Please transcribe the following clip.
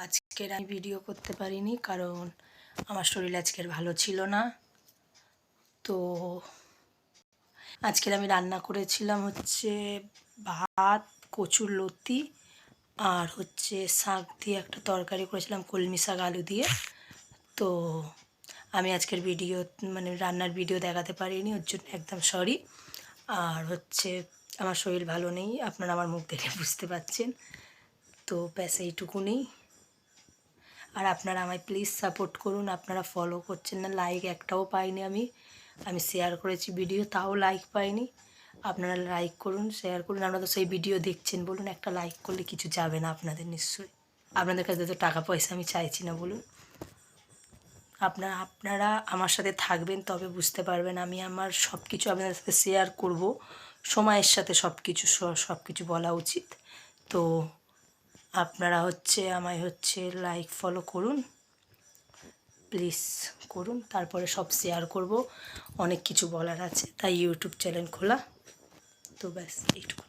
আজকের আমি ভিডিও করতে পারিনি কারণ আমার শরীর আজকের ভালো ছিল না। তো আজকের আমি রান্না করেছিলাম হচ্ছে ভাত, কচুর লতি আর হচ্ছে শাক দিয়ে একটা তরকারি করেছিলাম, কলমি শাক আলু দিয়ে। তো আমি আজকের ভিডিও রান্নার ভিডিও দেখাতে পারিনি, ওর জন্য একদম সরি। আর হচ্ছে আমার শরীর ভালো নেই, আপনারা আমার মুখ দেখে বুঝতে পারছেন। তো ব্যাস এইটুকুনি। আর আপনারা আমায় প্লিজ সাপোর্ট করুন। আপনারা ফলো করছেন না, লাইক একটাও পাইনি। আমি শেয়ার করেছি ভিডিও, তাও লাইক পাইনি। আপনারা লাইক করুন, শেয়ার করুন। আপনারা তো সেই ভিডিও দেখছেন, বলুন একটা লাইক করলে কিছু যাবে না আপনাদের? নিশ্চয়ই আপনাদের কাছে তো টাকা পয়সা আমি চাইছি না, বলুন। আপনারা আমার সাথে থাকবেন, তবে বুঝতে পারবেন। আমি আমার সব কিছু আপনাদের সাথে শেয়ার করব, সময়ের সাথে সব কিছু বলা উচিত। তো আপনারা আমায় লাইক ফলো করুন, প্লিজ করুন। তারপরে সব শেয়ার করব, অনেক কিছু বলার আছে, তাই ইউটিউব চ্যানেল খোলা। তো ব্যাস এইটুকু।